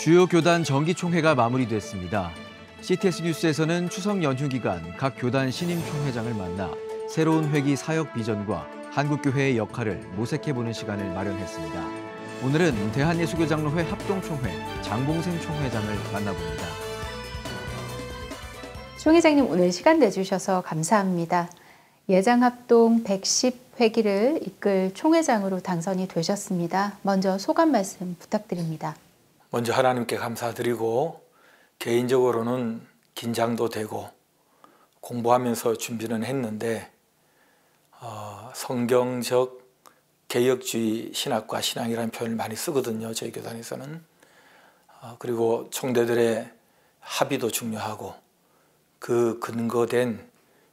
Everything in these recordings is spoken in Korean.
주요 교단 정기총회가 마무리됐습니다. CTS 뉴스에서는 추석 연휴 기간 각 교단 신임 총회장을 만나 새로운 회기 사역 비전과 한국교회의 역할을 모색해보는 시간을 마련했습니다. 오늘은 대한예수교장로회 합동총회 장봉생 총회장을 만나봅니다. 총회장님, 오늘 시간 내주셔서 감사합니다. 예장합동 110회기를 이끌 총회장으로 당선이 되셨습니다. 먼저 소감 말씀 부탁드립니다. 먼저 하나님께 감사드리고 개인적으로는 긴장도 되고 공부하면서 준비는 했는데 성경적 개혁주의 신학과 신앙이라는 표현을 많이 쓰거든요. 저희 교단에서는. 그리고 총대들의 합의도 중요하고 그 근거된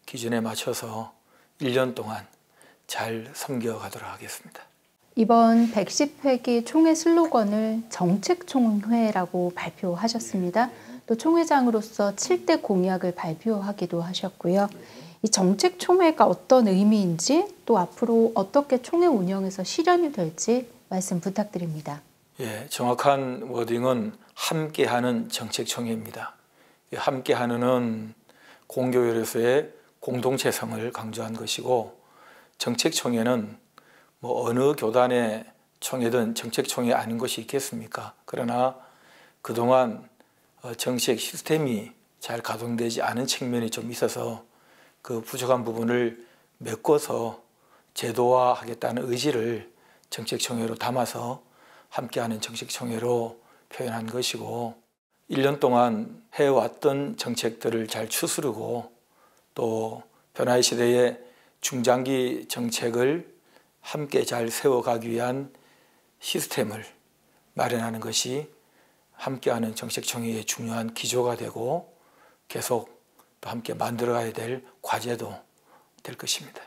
기준에 맞춰서 1년 동안 잘 섬겨가도록 하겠습니다. 이번 110회기 총회 슬로건을 정책총회라고 발표하셨습니다. 또 총회장으로서 7대 공약을 발표하기도 하셨고요. 이 정책총회가 어떤 의미인지 또 앞으로 어떻게 총회 운영에서 실현이 될지 말씀 부탁드립니다. 예, 정확한 워딩은 함께하는 정책총회입니다. 함께하는은 공교회로서의 공동체성을 강조한 것이고, 정책총회는 어느 교단의 총회든 정책총회 아닌 것이 있겠습니까? 그러나 그동안 정책 시스템이 잘 가동되지 않은 측면이 좀 있어서 그 부족한 부분을 메꿔서 제도화하겠다는 의지를 정책총회로 담아서 함께하는 정책총회로 표현한 것이고, 1년 동안 해왔던 정책들을 잘 추스르고 또 변화의 시대의 중장기 정책을 함께 잘 세워가기 위한 시스템을 마련하는 것이 함께하는 정책총회의 중요한 기조가 되고 계속 또 함께 만들어가야 될 과제도 될 것입니다.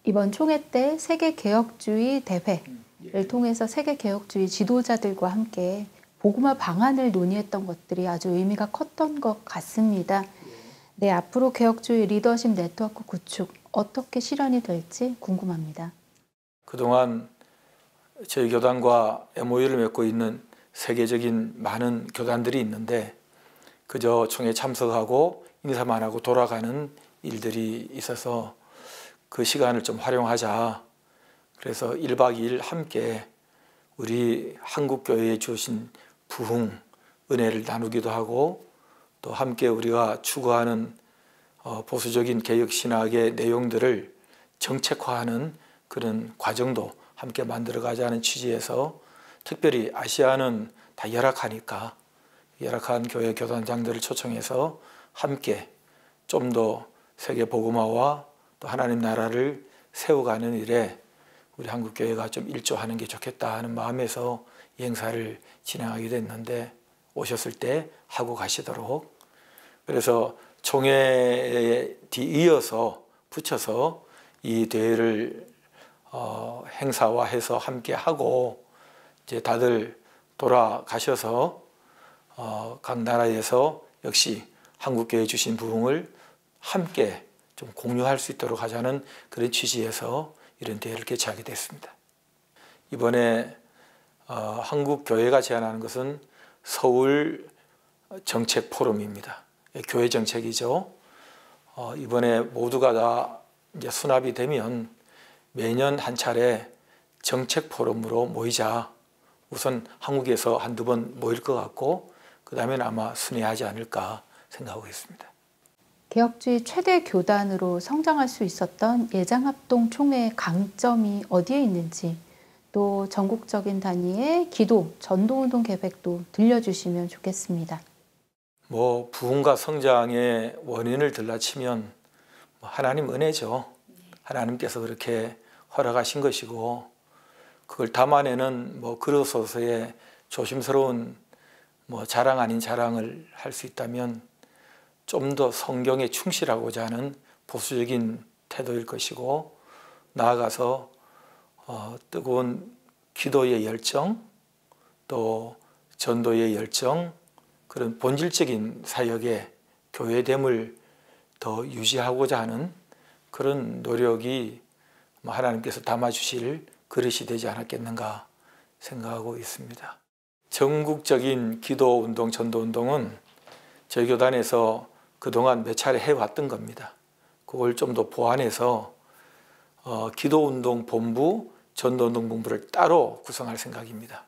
이번 총회 때 세계개혁주의 대회를 통해서 세계개혁주의 지도자들과 함께 복음화 방안을 논의했던 것들이 아주 의미가 컸던 것 같습니다. 네, 앞으로 개혁주의 리더십 네트워크 구축 어떻게 실현이 될지 궁금합니다. 그동안 저희 교단과 MOU를 맺고 있는 세계적인 많은 교단들이 있는데 그저 총회에 참석하고 인사만 하고 돌아가는 일들이 있어서 그 시간을 좀 활용하자. 그래서 1박 2일 함께 우리 한국교회에 주신 부흥, 은혜를 나누기도 하고 또 함께 우리가 추구하는 보수적인 개혁신학의 내용들을 정책화하는 그런 과정도 함께 만들어가자는 취지에서 특별히 아시아는 다 열악하니까 열악한 교회 교단장들을 초청해서 함께 좀 더 세계 복음화와 또 하나님 나라를 세워가는 일에 우리 한국교회가 좀 일조하는 게 좋겠다 하는 마음에서 이 행사를 진행하게 됐는데 오셨을 때 하고 가시도록, 그래서 총회에 뒤이어서 붙여서 이 대회를 행사화해서 함께 하고 이제 다들 돌아가셔서 각 나라에서 역시 한국교회 주신 부흥을 함께 좀 공유할 수 있도록 하자는 그런 취지에서 이런 대회를 개최하게 됐습니다. 이번에 한국교회가 제안하는 것은 서울 정책 포럼입니다. 교회 정책이죠. 이번에 모두가 다 이제 수납이 되면 매년 한 차례 정책 포럼으로 모이자. 우선 한국에서 한두 번 모일 것 같고 그 다음에는 아마 순회하지 않을까 생각하고 있습니다. 개혁주의 최대 교단으로 성장할 수 있었던 예장합동 총회의 강점이 어디에 있는지, 또 전국적인 단위의 기도, 전도운동 계획도 들려주시면 좋겠습니다. 부흥과 성장의 원인을 들라치면 하나님 은혜죠. 하나님께서 그렇게 허락하신 것이고 그걸 담아내는 글어서서의 조심스러운 자랑 아닌 자랑을 할 수 있다면 좀 더 성경에 충실하고자 하는 보수적인 태도일 것이고, 나아가서 뜨거운 기도의 열정, 또 전도의 열정, 그런 본질적인 사역의 교회됨을 더 유지하고자 하는 그런 노력이 하나님께서 담아주실 그릇이 되지 않았겠는가 생각하고 있습니다. 전국적인 기도운동, 전도운동은 저희 교단에서 그동안 몇 차례 해왔던 겁니다. 그걸 좀 더 보완해서 기도운동 본부, 전도운동 본부를 따로 구성할 생각입니다.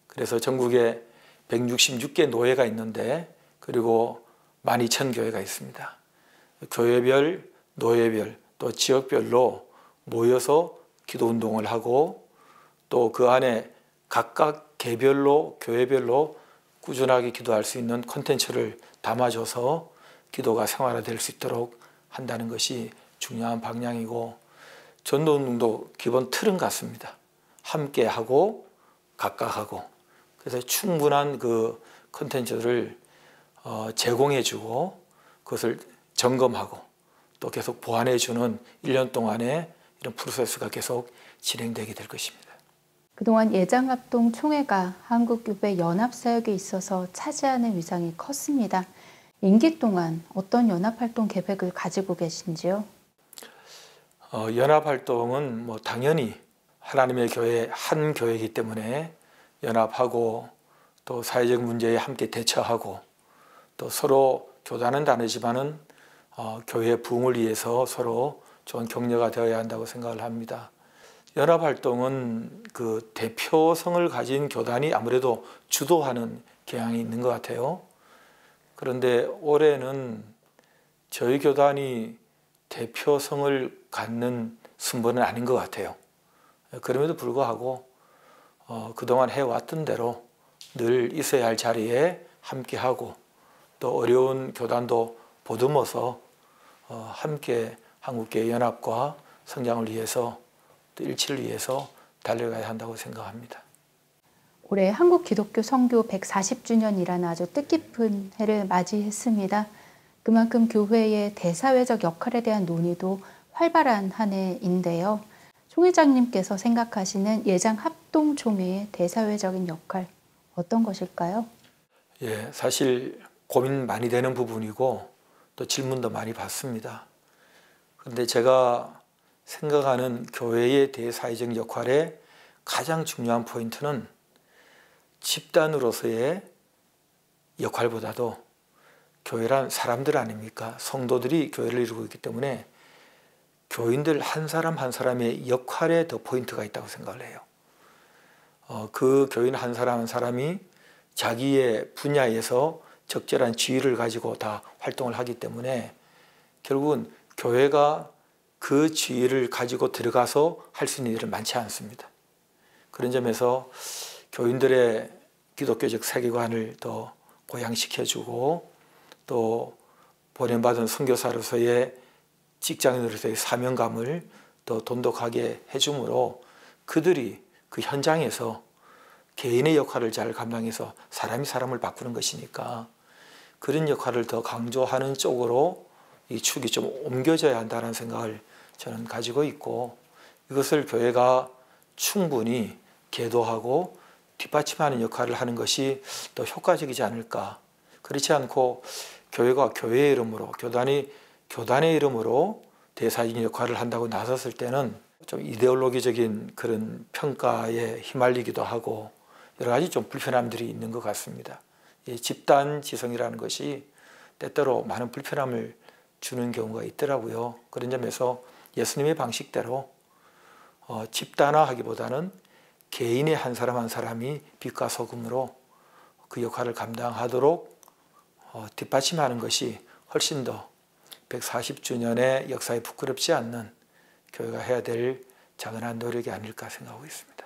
그래서 전국에 166개 노회가 있는데 그리고 12,000교회가 있습니다. 교회별, 노회별, 또 지역별로 모여서 기도운동을 하고 또 그 안에 각각 개별로, 교회별로 꾸준하게 기도할 수 있는 콘텐츠를 담아줘서 기도가 생활화될 수 있도록 한다는 것이 중요한 방향이고 전도운동도 기본 틀은 같습니다. 함께 하고 각각 하고 그래서 충분한 그 콘텐츠를 제공해주고 그것을 점검하고 또 계속 보완해주는 1년 동안의 이런 프로세스가 계속 진행되게 될 것입니다. 그동안 예장합동 총회가 한국교회 연합사역에 있어서 차지하는 위상이 컸습니다. 임기 동안 어떤 연합활동 계획을 가지고 계신지요? 연합활동은 뭐 당연히 하나님의 교회 한 교회이기 때문에 연합하고 또 사회적 문제에 함께 대처하고 또 서로 교단은 다르지만은 교회의 부흥을 위해서 서로 좋은 격려가 되어야 한다고 생각을 합니다. 연합활동은 그 대표성을 가진 교단이 아무래도 주도하는 경향이 있는 것 같아요. 그런데 올해는 저희 교단이 대표성을 갖는 순번은 아닌 것 같아요. 그럼에도 불구하고 그동안 해왔던 대로 늘 있어야 할 자리에 함께하고 또 어려운 교단도 보듬어서 함께 한국교회 연합과 성장을 위해서 또 일치를 위해서 달려가야 한다고 생각합니다. 올해 한국 기독교 선교 140주년이라는 아주 뜻깊은 해를 맞이했습니다. 그만큼 교회의 대사회적 역할에 대한 논의도 활발한 한 해인데요. 총회장님께서 생각하시는 예장합동총회의 대사회적인 역할 어떤 것일까요? 예, 사실 고민 많이 되는 부분이고 또 질문도 많이 받습니다. 그런데 제가 생각하는 교회의 대사회적 역할의 가장 중요한 포인트는 집단으로서의 역할보다도 교회란 사람들 아닙니까? 성도들이 교회를 이루고 있기 때문에 교인들 한 사람 한 사람의 역할에 더 포인트가 있다고 생각을 해요. 그 교인 한 사람 한 사람이 자기의 분야에서 적절한 지위를 가지고 다 활동을 하기 때문에 결국은 교회가 그 지위를 가지고 들어가서 할 수 있는 일은 많지 않습니다. 그런 점에서 교인들의 기독교적 세계관을 더 고양시켜주고 또 보냄받은 선교사로서의 직장인으로서의 사명감을 더 돈독하게 해줌으로 그들이 그 현장에서 개인의 역할을 잘 감당해서 사람이 사람을 바꾸는 것이니까 그런 역할을 더 강조하는 쪽으로 이 축이 좀 옮겨져야 한다는 생각을 저는 가지고 있고 이것을 교회가 충분히 계도하고 뒷받침하는 역할을 하는 것이 더 효과적이지 않을까. 그렇지 않고 교회가 교회의 이름으로 교단이 교단의 이름으로 대사적인 역할을 한다고 나섰을 때는 좀 이데올로기적인 그런 평가에 휘말리기도 하고 여러 가지 좀 불편함들이 있는 것 같습니다. 이 집단 지성이라는 것이 때때로 많은 불편함을 주는 경우가 있더라고요. 그런 점에서 예수님의 방식대로 집단화하기보다는 개인의 한 사람 한 사람이 빛과 소금으로 그 역할을 감당하도록 뒷받침하는 것이 훨씬 더 140주년의 역사에 부끄럽지 않는 교회가 해야 될 작은 노력이 아닐까 생각하고 있습니다.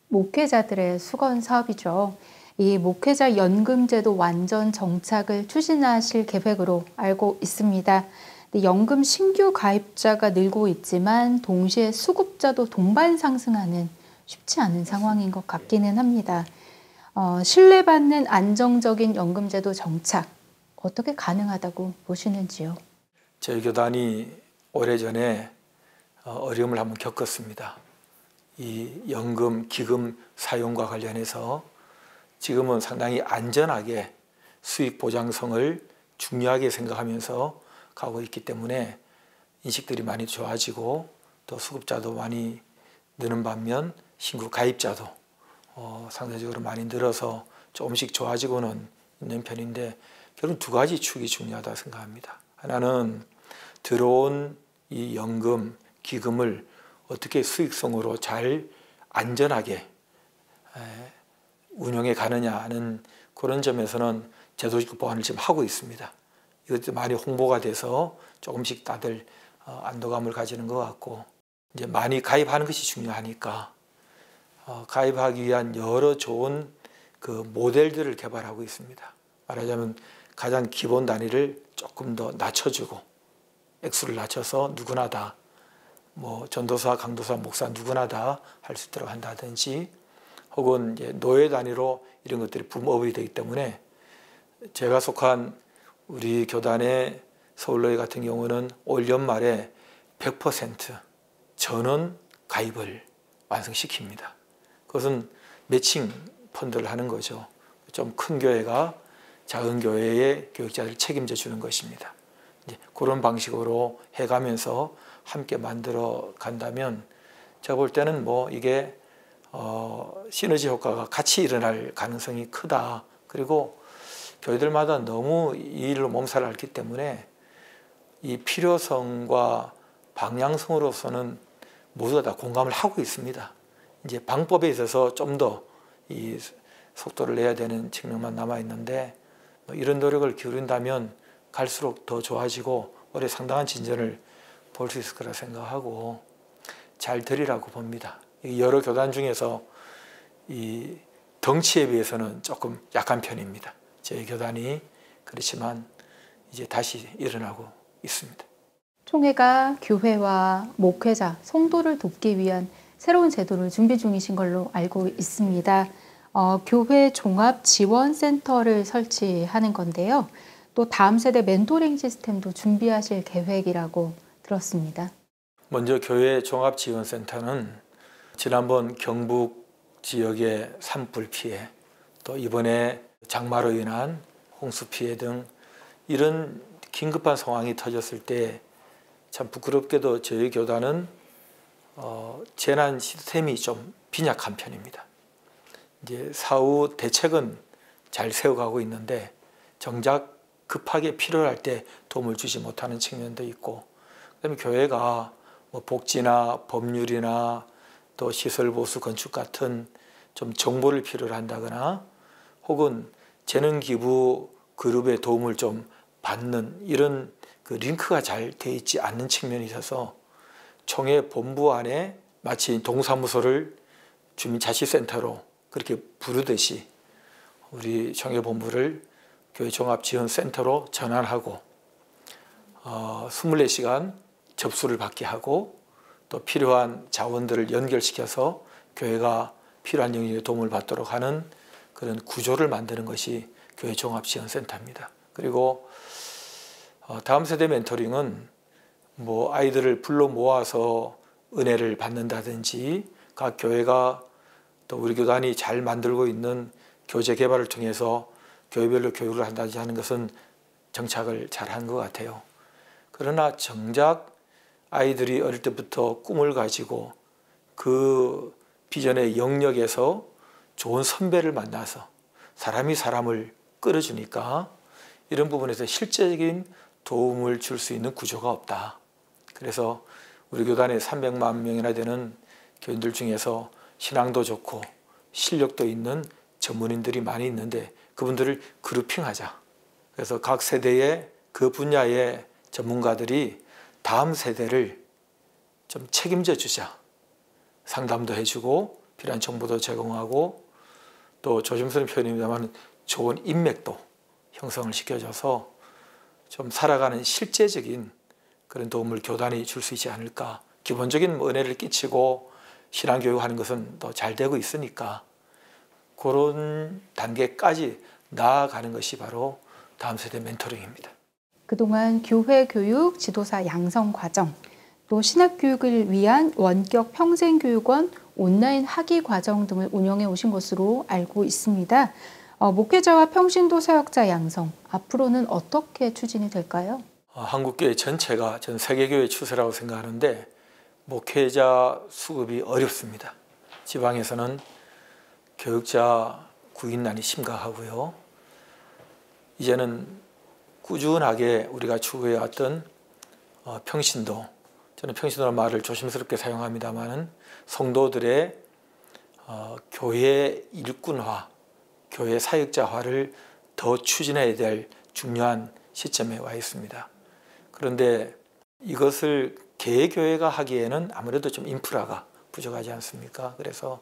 목회자들의 수건 사업이죠. 이 목회자 연금제도 완전 정착을 추진하실 계획으로 알고 있습니다. 근데 연금 신규 가입자가 늘고 있지만 동시에 수급자도 동반 상승하는 쉽지 않은 상황인 것 같기는 합니다. 신뢰받는 안정적인 연금제도 정착 어떻게 가능하다고 보시는지요? 저희 교단이 오래전에 어려움을 한번 겪었습니다. 이 연금, 기금 사용과 관련해서 지금은 상당히 안전하게 수익 보장성을 중요하게 생각하면서 가고 있기 때문에 인식들이 많이 좋아지고 또 수급자도 많이 느는 반면 신규 가입자도 상대적으로 많이 늘어서 조금씩 좋아지고는 있는 편인데 결국 두 가지 축이 중요하다 생각합니다. 하나는 들어온 이 연금, 기금을 어떻게 수익성으로 잘 안전하게 운영해 가느냐 하는 그런 점에서는 제도적 보완을 지금 하고 있습니다. 이것도 많이 홍보가 돼서 조금씩 다들 안도감을 가지는 것 같고 이제 많이 가입하는 것이 중요하니까 가입하기 위한 여러 좋은 그 모델들을 개발하고 있습니다. 말하자면 가장 기본 단위를 조금 더 낮춰주고 액수를 낮춰서 누구나 다 뭐 전도사, 강도사, 목사 누구나 다 할 수 있도록 한다든지 혹은 이제 노예 단위로 이런 것들이 붐업이 되기 때문에 제가 속한 우리 교단의 서울노예 같은 경우는 올 연말에 100% 전원 가입을 완성시킵니다. 그것은 매칭 펀드를 하는 거죠. 좀 큰 교회가 작은 교회의 교육자를 책임져 주는 것입니다. 이제 그런 방식으로 해가면서 함께 만들어 간다면 제가 볼 때는 뭐 이게 시너지 효과가 같이 일어날 가능성이 크다. 그리고 교회들마다 너무 이 일로 몸살을 앓기 때문에 이 필요성과 방향성으로서는 모두가 다 공감을 하고 있습니다. 이제 방법에 있어서 좀 더 이 속도를 내야 되는 측면만 남아 있는데 이런 노력을 기울인다면 갈수록 더 좋아지고 올해 상당한 진전을 볼 수 있을 거라 생각하고 잘 되리라고 봅니다. 여러 교단 중에서 이 덩치에 비해서는 조금 약한 편입니다. 저희 교단이 그렇지만 이제 다시 일어나고 있습니다. 총회가 교회와 목회자, 성도를 돕기 위한 새로운 제도를 준비 중이신 걸로 알고 있습니다. 교회 종합 지원센터를 설치하는 건데요. 또 다음 세대 멘토링 시스템도 준비하실 계획이라고 들었습니다. 먼저 교회 종합지원센터는 지난번 경북 지역의 산불 피해, 또 이번에 장마로 인한 홍수 피해 등 이런 긴급한 상황이 터졌을 때 참 부끄럽게도 저희 교단은 재난 시스템이 좀 빈약한 편입니다. 이제 사후 대책은 잘 세워가고 있는데 정작 급하게 필요할 때 도움을 주지 못하는 측면도 있고, 그다음에 교회가 뭐 복지나 법률이나 또 시설 보수 건축 같은 좀 정보를 필요로 한다거나 혹은 재능 기부 그룹의 도움을 좀 받는 이런 그 링크가 잘 돼 있지 않는 측면이 있어서 총회 본부 안에 마치 동사무소를 주민자치센터로 그렇게 부르듯이 우리 총회 본부를 교회 종합지원센터로 전환하고 24시간 접수를 받게 하고 또 필요한 자원들을 연결시켜서 교회가 필요한 영역에 도움을 받도록 하는 그런 구조를 만드는 것이 교회 종합지원센터입니다. 그리고 다음 세대 멘토링은 뭐 아이들을 불러 모아서 은혜를 받는다든지 각 교회가 또 우리 교단이 잘 만들고 있는 교재 개발을 통해서 교회별로 교육을 한다든지 하는 것은 정착을 잘한 것 같아요. 그러나 정작 아이들이 어릴 때부터 꿈을 가지고 그 비전의 영역에서 좋은 선배를 만나서 사람이 사람을 끌어주니까 이런 부분에서 실제적인 도움을 줄 수 있는 구조가 없다. 그래서 우리 교단에 300만 명이나 되는 교인들 중에서 신앙도 좋고 실력도 있는 전문인들이 많이 있는데 그분들을 그룹핑하자. 그래서 각 세대의 그 분야의 전문가들이 다음 세대를 좀 책임져 주자. 상담도 해주고 필요한 정보도 제공하고 또 조심스러운 표현입니다만 좋은 인맥도 형성을 시켜줘서 좀 살아가는 실제적인 그런 도움을 교단이 줄 수 있지 않을까. 기본적인 은혜를 끼치고 신앙교육하는 것은 또 잘 되고 있으니까 그런 단계까지 나아가는 것이 바로 다음 세대 멘토링입니다. 그동안 교회 교육, 지도사 양성 과정, 또 신학 교육을 위한 원격 평생교육원 온라인 학위 과정 등을 운영해 오신 것으로 알고 있습니다. 목회자와 평신도 사역자 양성, 앞으로는 어떻게 추진이 될까요? 한국교회 전체가 전 세계교회 추세라고 생각하는데 목회자 수급이 어렵습니다. 지방에서는 교육자 구인난이 심각하고요. 이제는 꾸준하게 우리가 추구해왔던 평신도, 저는 평신도라는 말을 조심스럽게 사용합니다만 성도들의 교회 일꾼화, 교회 사역자화를 더 추진해야 될 중요한 시점에 와 있습니다. 그런데 이것을 개교회가 하기에는 아무래도 좀 인프라가 부족하지 않습니까? 그래서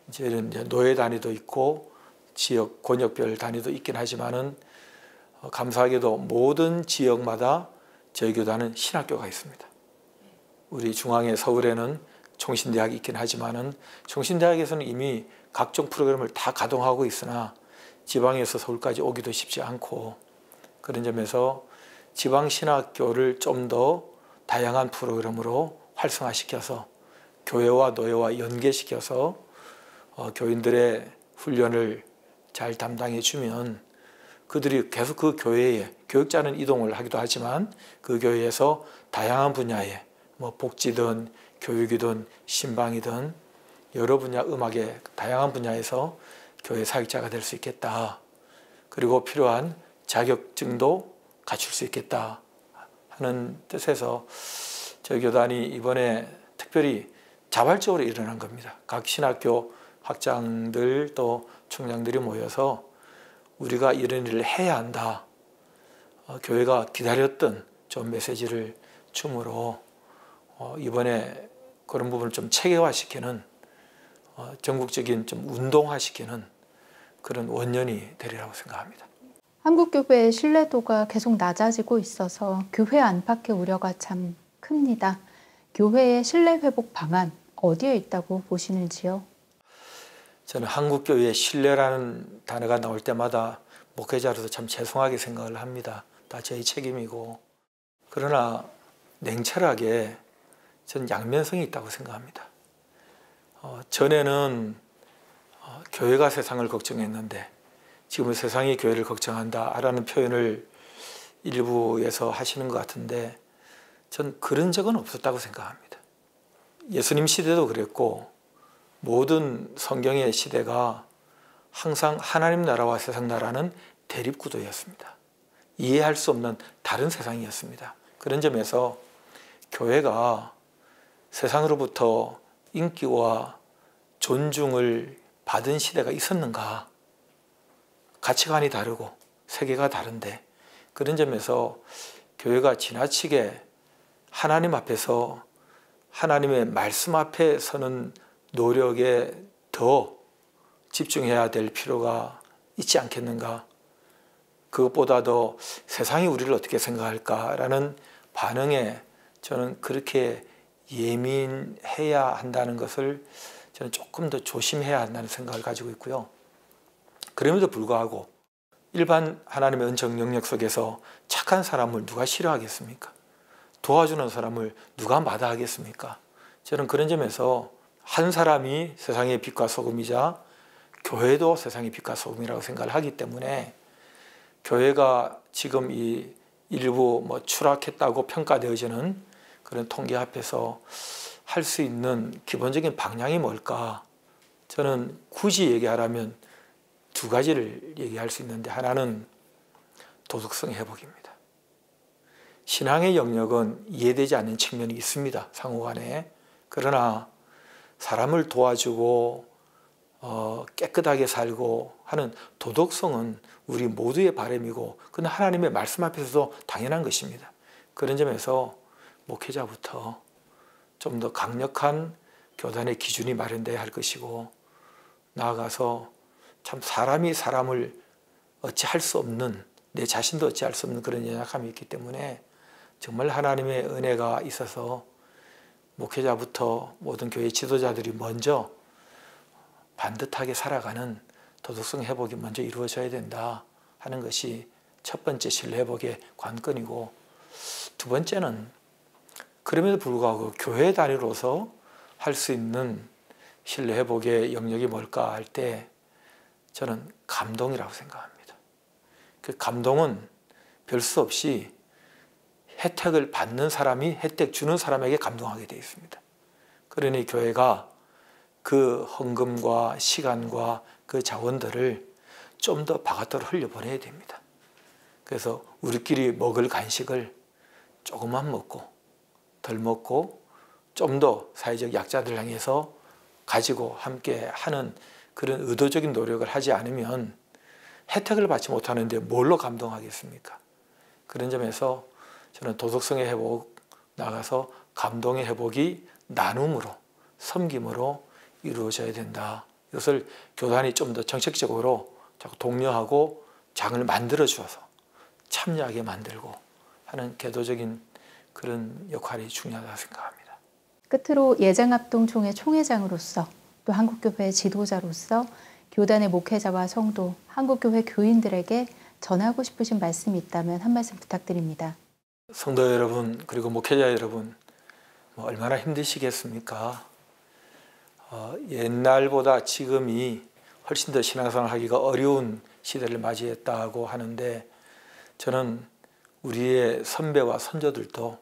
이제 노예 단위도 있고 지역 권역별 단위도 있긴 하지만은 감사하게도 모든 지역마다 저희 교단은 신학교가 있습니다. 우리 중앙에 서울에는 총신대학이 있긴 하지만은 총신대학에서는 이미 각종 프로그램을 다 가동하고 있으나 지방에서 서울까지 오기도 쉽지 않고 그런 점에서 지방 신학교를 좀 더 다양한 프로그램으로 활성화시켜서 교회와 노예와 연계시켜서 교인들의 훈련을 잘 담당해 주면 그들이 계속 그 교회에 교육자는 이동을 하기도 하지만 그 교회에서 다양한 분야에 뭐 복지든 교육이든 신방이든 여러 분야 음악의 다양한 분야에서 교회 사역자가 될 수 있겠다. 그리고 필요한 자격증도 갖출 수 있겠다 하는 뜻에서 저희 교단이 이번에 특별히 자발적으로 일어난 겁니다. 각 신학교 학장들 또 총장들이 모여서 우리가 이런 일을 해야 한다. 교회가 기다렸던 좀 메시지를 줌으로 이번에 그런 부분을 좀 체계화시키는 전국적인 좀 운동화시키는 그런 원년이 되리라고 생각합니다. 한국교회의 신뢰도가 계속 낮아지고 있어서 교회 안팎의 우려가 참 큽니다. 교회의 신뢰 회복 방안 어디에 있다고 보시는지요? 저는 한국교회의 신뢰라는 단어가 나올 때마다 목회자로서 참 죄송하게 생각을 합니다. 다 저희 책임이고. 그러나 냉철하게 저는 양면성이 있다고 생각합니다. 전에는 교회가 세상을 걱정했는데 지금은 세상이 교회를 걱정한다라는 표현을 일부에서 하시는 것 같은데 전 그런 적은 없었다고 생각합니다. 예수님 시대도 그랬고 모든 성경의 시대가 항상 하나님 나라와 세상 나라는 대립구도였습니다. 이해할 수 없는 다른 세상이었습니다. 그런 점에서 교회가 세상으로부터 인기와 존중을 받은 시대가 있었는가? 가치관이 다르고 세계가 다른데 그런 점에서 교회가 지나치게 하나님 앞에서 하나님의 말씀 앞에 서는 노력에 더 집중해야 될 필요가 있지 않겠는가? 그것보다도 세상이 우리를 어떻게 생각할까라는 반응에 저는 그렇게 예민해야 한다는 것을 저는 조금 더 조심해야 한다는 생각을 가지고 있고요. 그럼에도 불구하고 일반 하나님의 은총 영역 속에서 착한 사람을 누가 싫어하겠습니까? 도와주는 사람을 누가 마다하겠습니까? 저는 그런 점에서 한 사람이 세상의 빛과 소금이자 교회도 세상의 빛과 소금이라고 생각을 하기 때문에 교회가 지금 이 일부 추락했다고 평가되어지는 그런 통계 앞에서 할 수 있는 기본적인 방향이 뭘까? 저는 굳이 얘기하라면 두 가지를 얘기할 수 있는데 하나는 도덕성 회복입니다. 신앙의 영역은 이해되지 않는 측면이 있습니다. 상호간에. 그러나 사람을 도와주고 깨끗하게 살고 하는 도덕성은 우리 모두의 바람이고 그건 하나님의 말씀 앞에서도 당연한 것입니다. 그런 점에서 목회자부터 좀 더 강력한 교단의 기준이 마련돼야 할 것이고 나아가서 참 사람이 사람을 어찌할 수 없는 내 자신도 어찌할 수 없는 그런 연약함이 있기 때문에 정말 하나님의 은혜가 있어서 목회자부터 모든 교회 지도자들이 먼저 반듯하게 살아가는 도덕성 회복이 먼저 이루어져야 된다 하는 것이 첫 번째 신뢰 회복의 관건이고, 두 번째는 그럼에도 불구하고 교회 단위로서 할 수 있는 신뢰 회복의 영역이 뭘까 할 때 저는 감동이라고 생각합니다. 그 감동은 별 수 없이 혜택을 받는 사람이 혜택 주는 사람에게 감동하게 되어 있습니다. 그러니 교회가 그 헌금과 시간과 그 자원들을 좀 더 바깥으로 흘려보내야 됩니다. 그래서 우리끼리 먹을 간식을 조금만 먹고 덜 먹고 좀 더 사회적 약자들 향해서 가지고 함께 하는 그런 의도적인 노력을 하지 않으면 혜택을 받지 못하는데 뭘로 감동하겠습니까? 그런 점에서 저는 도덕성의 회복 나가서 감동의 회복이 나눔으로, 섬김으로 이루어져야 된다. 이것을 교단이 좀 더 정책적으로 자꾸 독려하고 장을 만들어 주어서 참여하게 만들고 하는 개도적인 그런 역할이 중요하다고 생각합니다. 끝으로 예장합동총회 총회장으로서 또 한국교회 지도자로서 교단의 목회자와 성도, 한국교회 교인들에게 전하고 싶으신 말씀이 있다면 한 말씀 부탁드립니다. 성도 여러분, 그리고 목회자 여러분, 얼마나 힘드시겠습니까? 옛날보다 지금이 훨씬 더 신앙생활 하기가 어려운 시대를 맞이했다고 하는데, 저는 우리의 선배와 선조들도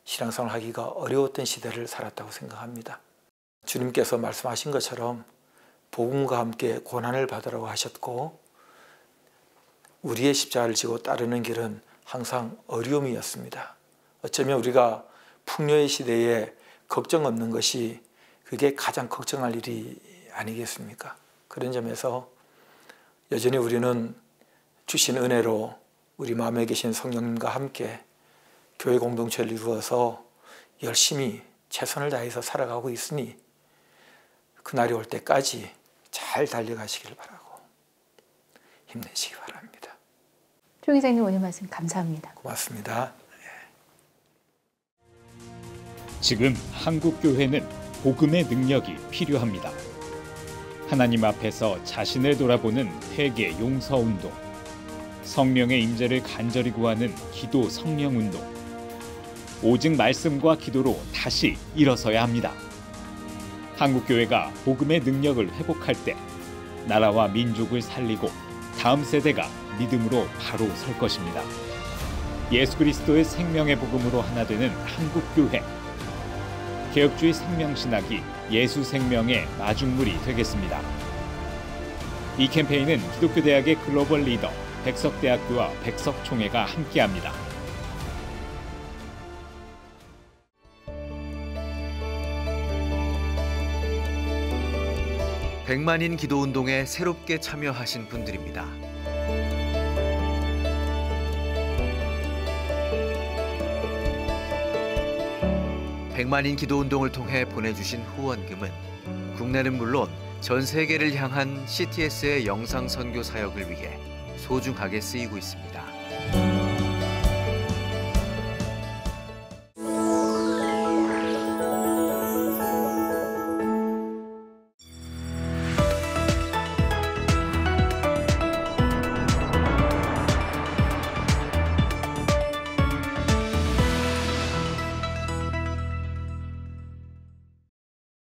신앙생활 하기가 어려웠던 시대를 살았다고 생각합니다. 주님께서 말씀하신 것처럼 복음과 함께 고난을 받으라고 하셨고, 우리의 십자가를 지고 따르는 길은 항상 어려움이었습니다. 어쩌면 우리가 풍요의 시대에 걱정 없는 것이 그게 가장 걱정할 일이 아니겠습니까? 그런 점에서 여전히 우리는 주신 은혜로 우리 마음에 계신 성령님과 함께 교회 공동체를 이루어서 열심히 최선을 다해서 살아가고 있으니 그날이 올 때까지 잘 달려가시길 바라고 힘내시기 바랍니다. 총회장님 오늘 말씀 감사합니다. 고맙습니다. 지금 한국교회는 복음의 능력이 필요합니다. 하나님 앞에서 자신을 돌아보는 회개 용서운동, 성령의 임재를 간절히 구하는 기도 성령운동, 오직 말씀과 기도로 다시 일어서야 합니다. 한국교회가 복음의 능력을 회복할 때 나라와 민족을 살리고 다음 세대가 믿음으로 바로 설 것입니다. 예수 그리스도의 생명의 복음으로 하나 되는 한국교회. 개혁주의 생명신학이 예수 생명의 마중물이 되겠습니다. 이 캠페인은 기독교대학의 글로벌 리더 백석대학교와 백석총회가 함께합니다. 백만인 기도운동에 새롭게 참여하신 분들입니다. 백만인 기도운동을 통해 보내주신 후원금은 국내는 물론 전 세계를 향한 CTS의 영상 선교 사역을 위해 소중하게 쓰이고 있습니다.